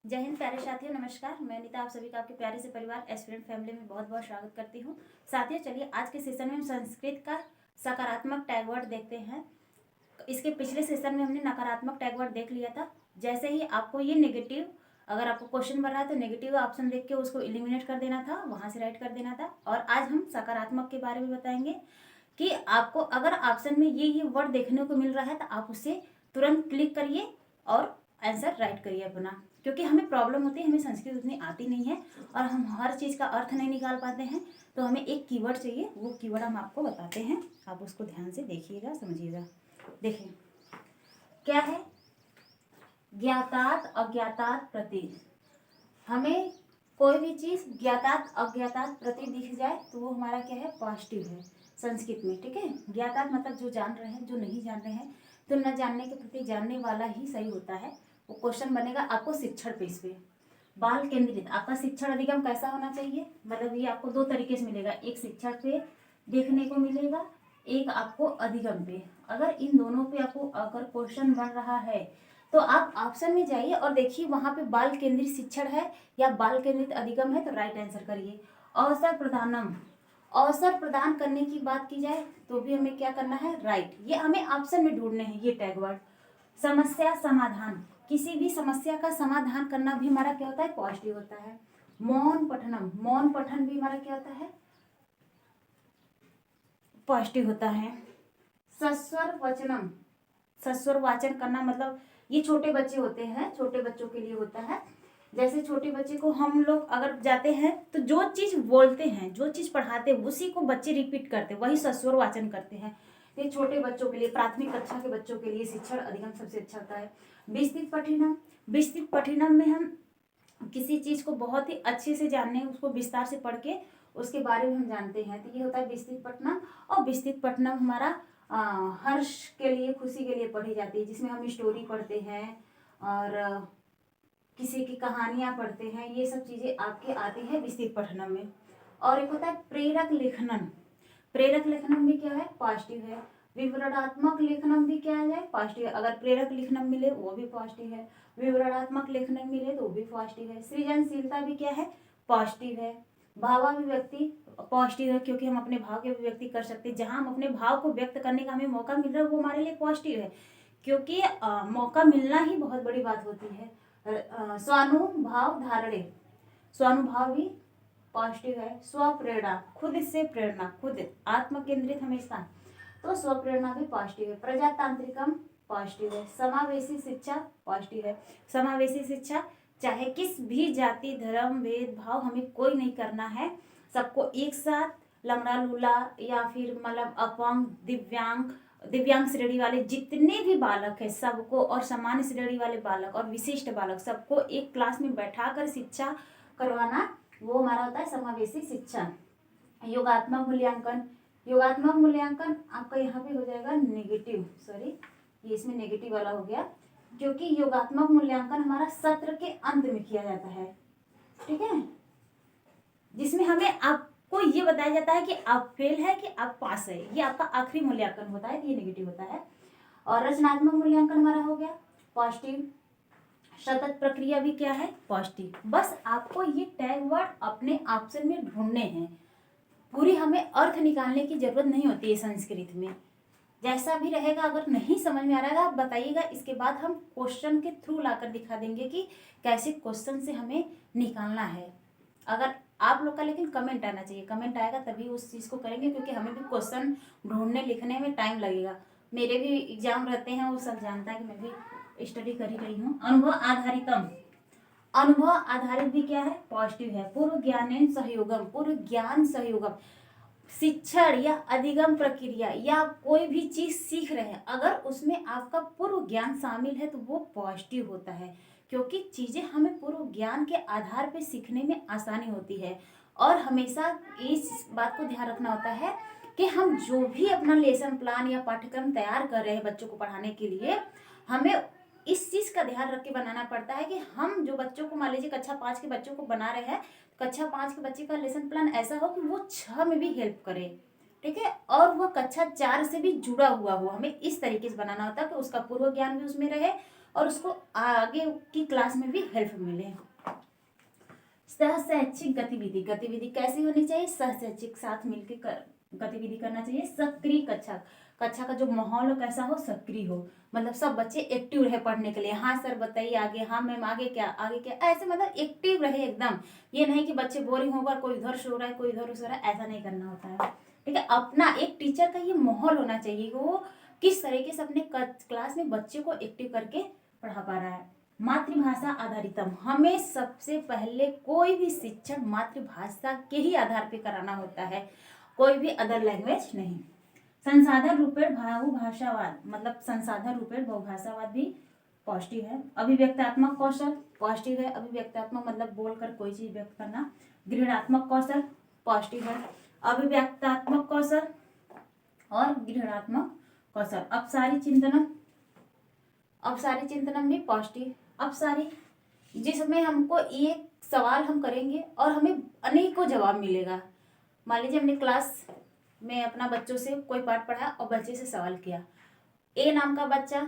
जय हिंद प्यारे साथियों, नमस्कार। मैं अनीता आप सभी का आपके प्यारे से परिवार एस्पिरेंट फैमिली में बहुत बहुत स्वागत करती हूँ। साथियों, चलिए आज के सेशन में हम संस्कृत का सकारात्मक टैग वर्ड देखते हैं। इसके पिछले सेशन में हमने नकारात्मक टैग वर्ड देख लिया था। जैसे ही आपको ये नेगेटिव, अगर आपको क्वेश्चन बन रहा है तो नेगेटिव ऑप्शन देख के उसको एलिमिनेट कर देना था, वहाँ से राइट कर देना था। और आज हम सकारात्मक के बारे में बताएंगे कि आपको अगर ऑप्शन में ये वर्ड देखने को मिल रहा है तो आप उसे तुरंत क्लिक करिए और आंसर राइट करिए अपना, क्योंकि हमें प्रॉब्लम होती है, हमें संस्कृत उतनी आती नहीं है और हम हर चीज़ का अर्थ नहीं निकाल पाते हैं। तो हमें एक कीवर्ड चाहिए, वो कीवर्ड हम आपको बताते हैं, आप उसको ध्यान से देखिएगा, समझिएगा। देखिए क्या है, ज्ञातात अज्ञातात प्रति। हमें कोई भी चीज़ ज्ञातात अज्ञातात प्रति दिख जाए तो वो हमारा क्या है, पॉजिटिव है संस्कृत में। ठीक है, ज्ञातात मतलब जो जान रहे हैं, जो नहीं जान रहे हैं तो न जानने के प्रति जानने वाला ही सही होता है। वो क्वेश्चन बनेगा आपको शिक्षण पेज पे। बाल केंद्रित, आपका शिक्षण अधिगम कैसा होना चाहिए, मतलब ये आपको दो तरीके से मिलेगा, एक शिक्षण पे देखने को मिलेगा, एक आपको अधिगम पे। अगर इन दोनों पे आपको अगर क्वेश्चन बन रहा है तो आप ऑप्शन में जाइए और देखिए वहाँ पे बाल केंद्रित शिक्षण है या बाल केंद्रित अधिगम है तो राइट आंसर करिए। अवसर प्रदानम, अवसर प्रदान करने की बात की जाए तो भी हमें क्या करना है, राइट। ये हमें ऑप्शन में ढूंढने हैं ये टैग वर्ड। समस्या समाधान, किसी भी समस्या का समाधान करना भी हमारा क्या होता है, पॉजिटिव होता है। मौन पठनम, मौन पठन भी हमारा क्या होता है, पॉजिटिव होता है। सस्वर वचनम, सस्वर वाचन करना मतलब ये छोटे बच्चे होते हैं, छोटे बच्चों के लिए होता है। जैसे छोटे बच्चे को हम लोग अगर जाते हैं तो जो चीज़ बोलते हैं, जो चीज़ पढ़ाते हैं उसी को बच्चे रिपीट करते हैं, वही सस्वर वाचन करते हैं। ये छोटे बच्चों के लिए, प्राथमिक कक्षा के बच्चों के लिए शिक्षण अधिगम सबसे अच्छा होता है। विस्तृत पठिनम, विस्तृत पठिनम में हम किसी चीज़ को बहुत ही अच्छे से जानने, उसको विस्तार से पढ़ के उसके बारे में हम जानते हैं, तो ये होता है विस्तृत पठनम। और विस्तृत पठनम हमारा हर्ष के लिए, खुशी के लिए पढ़ी जाती है, जिसमें हम स्टोरी पढ़ते हैं और किसी की कहानियाँ पढ़ते हैं, ये सब चीज़ें आपके आती है विस्तृत पठनम में। और एक होता है प्रेरक लेखनम, प्रेरक लेखनम भी क्या है, पॉजिटिव है। विवरणात्मक लेखनम भी क्या है, पॉजिटिव है। अगर प्रेरक लेखनम मिले वो भी पॉजिटिव है, विवरणात्मक लेखनम मिले तो वो भी पॉजिटिव है। सृजनशीलता भी क्या है, पॉजिटिव है। भावाभिव्यक्ति पॉजिटिव है, क्योंकि हम अपने भाव की अभिव्यक्ति कर सकते हैं, जहाँ हम अपने भाव को व्यक्त करने का हमें मौका मिल रहा है वो हमारे लिए पॉजिटिव है, क्योंकि मौका मिलना ही बहुत बड़ी बात होती है। स्वानुभव धारणे, स्वानुभव भी पॉजिटिव है। स्वप्रेरणा, खुद से प्रेरणा, खुद आत्म केंद्रित हमेशा, तो स्वप्रेरणा भी पॉजिटिव है। प्रजातांत्रिकम पॉजिटिव है। समावेशी शिक्षा पॉजिटिव है। समावेशी शिक्षा, चाहे किस भी जाति धर्म भेदभाव हमें कोई नहीं करना है, सबको एक साथ, लंगड़ा लूला या फिर मतलब अपंग, दिव्यांग, दिव्यांग श्रेणी वाले जितने भी बालक है सबको, और सामान्य श्रेणी वाले बालक और विशिष्ट बालक सबको एक क्लास में बैठाकर शिक्षा करवाना, वो हमारा होता है समावेशी शिक्षा। योगात्मक मूल्यांकन, योगात्मक मूल्यांकन आपका यहाँ पे हो जाएगा नेगेटिव, सॉरी ये इसमें नेगेटिव वाला हो गया, क्योंकि योगात्मक मूल्यांकन हमारा सत्र के अंत में किया जाता है, ठीक है, जिसमें हमें आपको ये बताया जाता है कि आप फेल है कि आप पास है, ये आपका आखिरी मूल्यांकन होता है, ये नेगेटिव होता है। और रचनात्मक मूल्यांकन हमारा हो गया पॉजिटिव। सतत प्रक्रिया भी क्या है, पॉजिटिव। बस आपको ये टैग वर्ड अपने ऑप्शन में ढूंढने हैं, पूरी हमें अर्थ निकालने की जरूरत नहीं होती है संस्कृत में। जैसा भी रहेगा, अगर नहीं समझ में आ रहा है आप बताइएगा, इसके बाद हम क्वेश्चन के थ्रू लाकर दिखा देंगे कि कैसे क्वेश्चन से हमें निकालना है। अगर आप लोग का लेकिन कमेंट आना चाहिए, कमेंट आएगा तभी उस चीज़ को करेंगे, क्योंकि हमें भी क्वेश्चन ढूंढने लिखने में टाइम लगेगा। मेरे भी एग्जाम रहते हैं, वो सब जानता है कि मैं भी स्टडी कर ही रही हूँ। अनुभव आधारितम, अनुभव आधारित भी क्या है, पॉजिटिव है। पूर्व ज्ञान सहयोगम, पूर्व ज्ञान सहयोगम, शिक्षण या अधिगम प्रक्रिया या कोई भी चीज सीख रहे हैं, अगर उसमें आपका पूर्व ज्ञान शामिल है तो वो पॉजिटिव होता है, क्योंकि चीजें हमें पूर्व ज्ञान के आधार पर सीखने में आसानी होती है। और हमेशा इस बात को ध्यान रखना होता है कि हम जो भी अपना लेसन प्लान या पाठ्यक्रम तैयार कर रहे हैं बच्चों को पढ़ाने के लिए, हमें इस चीज़ का ध्यान रख के बनाना पड़ता है कि हम जो बच्चों को, मान लीजिए कक्षा 5 के बच्चों को बना रहे हैं, कक्षा 5 के बच्चे का लेसन प्लान ऐसा हो कि वो 6 में भी हेल्प करे, ठीक है, और वह कक्षा 4 से भी जुड़ा हुआ हो। हमें इस तरीके से बनाना होता है कि उसका पूर्व ज्ञान भी उसमें रहे और उसको आगे की क्लास में भी हेल्प मिले। सहशैक्षिक गतिविधि, गतिविधि कैसी होनी चाहिए? सहशैक्षिक, साथ मिलकर गतिविधि करना चाहिए। सक्रिय कक्षा, कक्षा का जो माहौल हो कैसा हो? सक्रिय हो, मतलब सब बच्चे एक्टिव रहे पढ़ने के लिए। हाँ सर बताइए आगे, हाँ मैम आगे क्या, आगे क्या, ऐसे मतलब एक्टिव रहे एकदम। ये नहीं कि बच्चे बोरिंग होकर कोई इधर सो रहा है कोई इधर सो रहा है, ऐसा नहीं करना होता है। ठीक है, अपना एक टीचर का ये माहौल होना चाहिए, वो किस तरीके से अपने क्लास में बच्चे को एक्टिव करके पढ़ा पा रहा है। मातृभाषा आधारितम, हमें सबसे पहले कोई भी शिक्षण मातृभाषा के ही आधार पे कराना होता है, कोई भी अदर लैंग्वेज नहीं। संसाधन रूपेण बहुभाषावाद, मतलब संसाधन रूपेण बहुभाषावाद भी पॉजिटिव है। अभिव्यक्तात्मक कौशल पॉजिटिव है, अभिव्यक्तात्मक मतलब बोलकर कोई चीज व्यक्त करना। ग्रहणात्मक कौशल पॉजिटिव है, अभिव्यक्तात्मक कौशल और ग्रहणात्मक कौशल। अपसारी चिंतनम, अपसारी चिंतनम भी पॉजिटिव। अपसारी जिसमें हमको एक सवाल हम करेंगे और हमें अनेकों जवाब मिलेगा। मान लीजिए हमने क्लास में अपना बच्चों से कोई पाठ पढ़ा और बच्चे से सवाल किया, ए नाम का बच्चा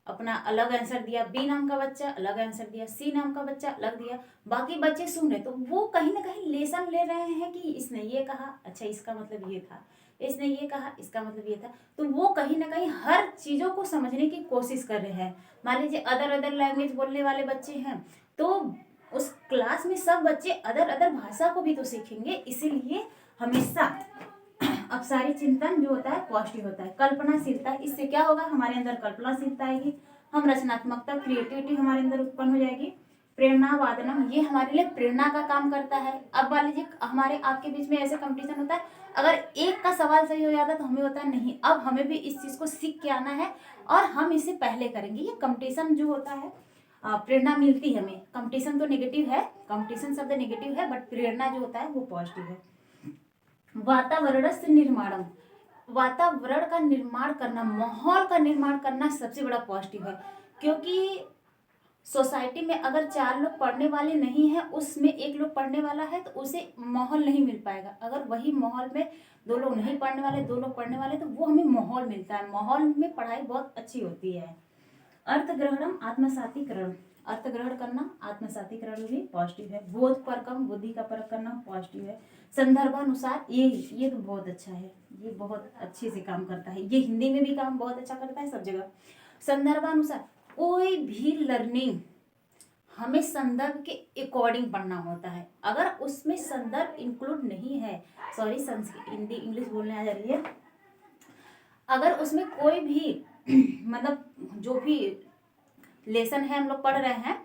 अपना अलग आंसर दिया, बी नाम का बच्चा अलग आंसर दिया, सी नाम का बच्चा अलग दिया, बाकी बच्चे सुन रहे, तो वो कहीं ना कहीं लेसन ले रहे हैं कि इसने ये कहा, अच्छा इसका मतलब ये था, इसने ये कहा इसका मतलब ये था, तो वो कहीं ना कहीं हर चीज़ों को समझने की कोशिश कर रहे हैं। मान लीजिए अदर लैंग्वेज बोलने वाले बच्चे हैं तो उस क्लास में सब बच्चे अदर भाषा को भी तो सीखेंगे, इसीलिए हमेशा अपसारी चिंतन जो होता है पॉजिटिव होता है। कल्पनाशीलता, इससे क्या होगा? हमारे अंदर कल्पनाशीलता आएगी, हम रचनात्मकता क्रिएटिविटी हमारे अंदर उत्पन्न हो जाएगी। प्रेरणा वादनम, ये हमारे लिए प्रेरणा का काम करता है। अब मान लीजिए हमारे आपके बीच में ऐसे कंपटीशन होता है, अगर एक का सवाल सही हो जाता है तो हमें होता है नहीं, अब हमें भी इस चीज़ को सीख के आना है और हम इसे पहले करेंगे। ये कंपटीशन जो होता है, प्रेरणा मिलती है हमें। कंपटीशन तो नेगेटिव है, कंपटीशन शब्द नेगेटिव है, बट प्रेरणा जो होता है वो पॉजिटिव है। वातावरण से निर्माणम, वातावरण का निर्माण करना, माहौल का निर्माण करना सबसे बड़ा पॉजिटिव है, क्योंकि सोसाइटी में अगर 4 लोग पढ़ने वाले नहीं हैं, उसमें एक लोग पढ़ने वाला है तो उसे माहौल नहीं मिल पाएगा। अगर वही माहौल में 2 लोग नहीं पढ़ने वाले 2 लोग पढ़ने वाले तो वो हमें माहौल मिलता है, माहौल में पढ़ाई बहुत अच्छी होती है। अर्थग्रहणम आत्मसातीकरण, अर्थ ग्रहण करना आत्मसातीकरण भी पॉजिटिव है। बोध परकम, बुद्धि का परक करना पॉजिटिव है। संदर्भानुसार, ये तो बहुत अच्छा है, ये बहुत अच्छे से काम करता है, ये हिंदी में भी काम बहुत अच्छा करता है सब जगह। संदर्भानुसार, कोई भी लर्निंग हमें संदर्भ के अकॉर्डिंग पढ़ना होता है। अगर उसमें संदर्भ इंक्लूड नहीं है, सॉरी हिंदी इंग्लिश बोलने आ जा रही है, अगर उसमें कोई भी मतलब जो भी लेसन है हम लोग पढ़ रहे हैं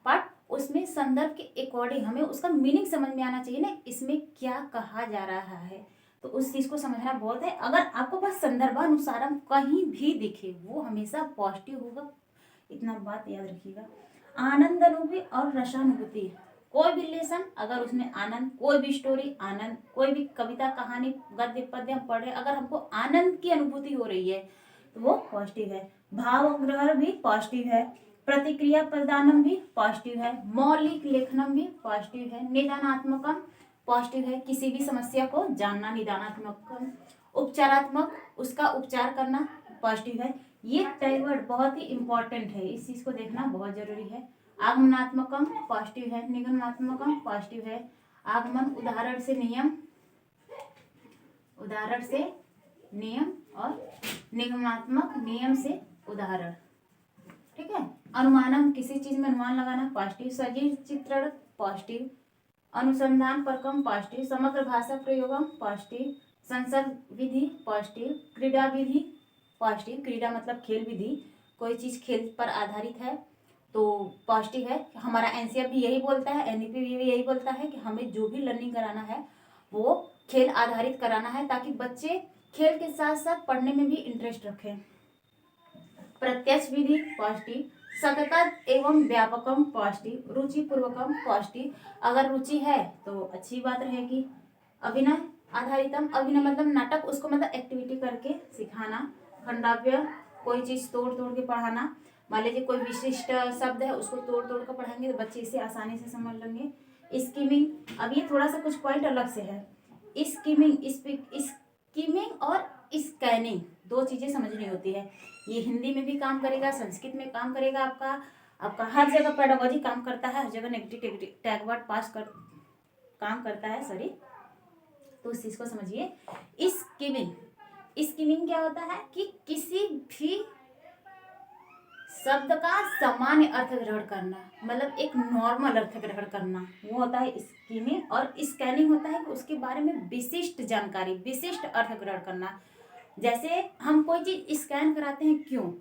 पाठ, उसमें संदर्भ के अकॉर्डिंग हमें उसका मीनिंग समझ में आना चाहिए ना, इसमें क्या कहा जा रहा है, तो उस चीज़ को समझना बहुत है। अगर आपको बस संदर्भानुसारम कहीं भी दिखे वो हमेशा पॉजिटिव होगा, इतना बात याद रखिएगा। आनंद अनुभूति और रसानुभूति, कोई भी लेसन अगर उसमें आनंद, कोई भी स्टोरी आनंद, कोई भी कविता कहानी गद्य पद्य हम पढ़ रहे, अगर हमको आनंद की अनुभूति हो रही है तो वो पॉजिटिव है। भावग्रहण भी पॉजिटिव है। प्रतिक्रिया प्रदानम भी पॉजिटिव है। मौलिक लेखनम भी पॉजिटिव है। निदानात्मकम पॉजिटिव है, किसी भी समस्या को जानना, निदानात्मक। उपचारात्मक, उसका उपचार करना पॉजिटिव है। ये टैगवर्ड बहुत ही इंपॉर्टेंट है, इस चीज को देखना बहुत जरूरी है। आगमनात्मकम पॉजिटिव है, निगमनात्मकम पॉजिटिव है। आगमन उदाहरण से नियम, उदाहरण से नियम, और निगमनात्मक नियम से उदाहरण। ठीक है। अनुमानम, किसी चीज में अनुमान लगाना पॉजिटिव। सजीव चित्रण पॉजिटिव। अनुसंधान परकम पॉजिटिव। समग्र भाषा प्रयोगम पॉजिटिव। संसद विधि पॉजिटिव। क्रीड़ा विधि पॉजिटिव, क्रीड़ा मतलब खेल विधि, कोई चीज खेल पर आधारित है तो पॉजिटिव है। हमारा एनसीईआरटी भी यही बोलता है, एनईपी भी यही बोलता है कि हमें जो भी लर्निंग कराना है वो खेल आधारित कराना है, ताकि बच्चे खेल के साथ साथ पढ़ने में भी इंटरेस्ट रखें। प्रत्यक्ष विधि पॉजिटिव। सतत एवं व्यापकम पॉजिटिव। रुचिपूर्वकम पॉजिटिव, अगर रुचि है तो अच्छी बात रहेगी। अभिनय आधारितम, अभिनय मतलब नाटक, उसको मतलब एक्टिविटी करके सिखाना। खंडाव्य, कोई चीज तोड़ तोड़ के पढ़ाना। मान लीजिए कोई विशिष्ट शब्द है उसको तोड़ तोड़ कर पढ़ाएंगे तो बच्चे इसे आसानी से समझ लेंगे। स्कीमिंग, अब ये थोड़ा सा कुछ पॉइंट अलग से है। स्कीमिंग और स्कैनिंग दो चीजें समझनी होती है। ये हिंदी में भी काम करेगा, संस्कृत में काम करेगा, आपका हर जगह पेडागोजी काम करता है, हर जगह नेगेटिव टैग वर्ड काम करता है, सॉरी। तो उस चीज़ को समझिए। स्कीमिंग क्या होता है कि किसी भी शब्द का सामान्य अर्थ ग्रहण करना, मतलब एक नॉर्मल अर्थ ग्रहण करना, वो होता है स्कीमिंग। और स्कैनिंग होता है कि उसके बारे में विशिष्ट जानकारी, विशिष्ट अर्थ ग्रहण करना। जैसे हम कोई चीज़ स्कैन कराते हैं, क्यों?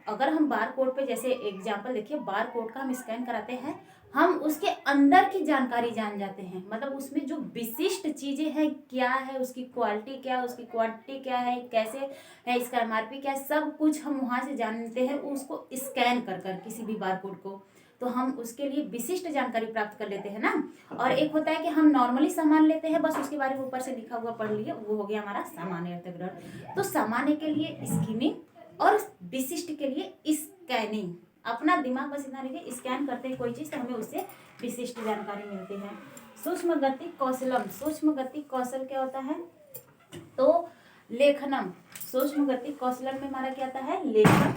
अगर हम बार कोड पे, जैसे एग्जाम्पल देखिए, बार कोड का हम स्कैन कराते हैं, हम उसके अंदर की जानकारी जान जाते हैं, मतलब उसमें जो विशिष्ट चीज़ें हैं, क्या है उसकी क्वालिटी, क्या उसकी क्वांटिटी, क्या है, कैसे है, इसका एमआरपी क्या है, सब कुछ हम वहाँ से जानते हैं उसको स्कैन कर कर किसी भी बार कोड को। तो हम उसके लिए विशिष्ट जानकारी प्राप्त कर लेते हैं ना। और एक होता है कि हम नॉर्मली सामान लेते हैं, बस उसके बारे में ऊपर से लिखा हुआ पढ़ लिए, वो हो गया हमारा सामान्य अर्थ ग्रहण। तो सामान्य के लिए स्कीमिंग और विशिष्ट के लिए स्कैनिंग। अपना दिमाग बस इतना रखिए, स्कैन करते हैं कोई चीज़ तो हमें उससे विशिष्ट जानकारी मिलती है। सूक्ष्म गति कौशलम, सूक्ष्म गति कौशल क्या होता है? तो लेखनम, सूक्ष्म गति कौशलम में हमारा क्या आता है? लेखन।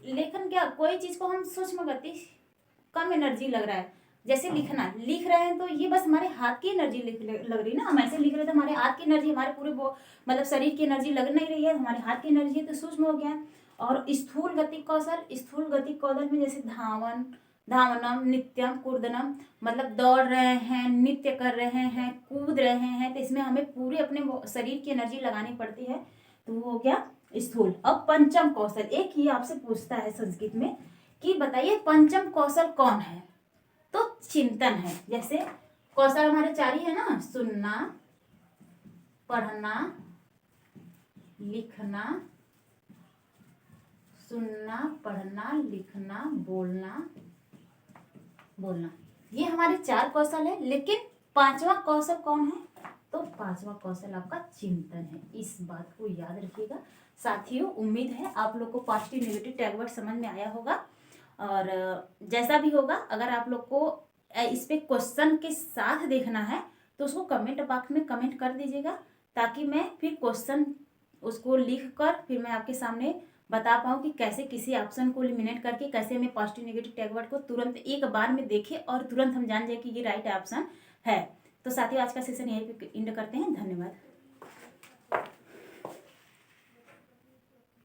लेखन क्या, कोई चीज को हम सूक्ष्म गति, कम एनर्जी लग रहा है, जैसे लिखना, लिख रहे हैं तो ये बस हमारे हाथ की एनर्जी लग रही है ना। हम ऐसे लिख रहे थे, हमारे हाथ की एनर्जी, हमारे पूरे मतलब शरीर की एनर्जी लग नहीं रही है, हमारे हाथ की एनर्जी तो सूक्ष्म हो गया। और स्थूल गति कौशल, स्थूल गति कौशल में जैसे धावनम, नित्यम, कूर्दनम, मतलब दौड़ रहे हैं, नृत्य कर रहे हैं, कूद रहे हैं, तो इसमें हमें पूरे अपने शरीर की एनर्जी लगानी पड़ती है, तो वो हो गया स्थूल। अब पंचम कौशल, एक ही आपसे पूछता है संस्कृत में कि बताइए पंचम कौशल कौन है? तो चिंतन है। जैसे कौशल हमारे 4 ही है ना, सुनना, पढ़ना, लिखना, सुनना, पढ़ना, लिखना, बोलना, ये हमारे 4 कौशल है। लेकिन 5वां कौशल कौन है? तो 5वां कौशल आपका चिंतन है। इस बात को याद रखिएगा साथियों। उम्मीद है आप लोग को पॉजिटिव नेगेटिव टैग वर्ड समझ में आया होगा। और जैसा भी होगा, अगर आप लोग को इस पे क्वेश्चन के साथ देखना है तो उसको कमेंट बॉक्स में कमेंट कर दीजिएगा, ताकि मैं फिर क्वेश्चन उसको लिख कर फिर मैं आपके सामने बता पाऊँ कि कैसे किसी ऑप्शन को एलिमिनेट करके कैसे हमें पॉजिटिव नेगेटिव टैग वर्ड को तुरंत एक बार में देखें और तुरंत हम जान जाए कि ये राइट ऑप्शन है। तो साथियों, आज का सेशन यहीं पे एंड करते हैं। धन्यवाद।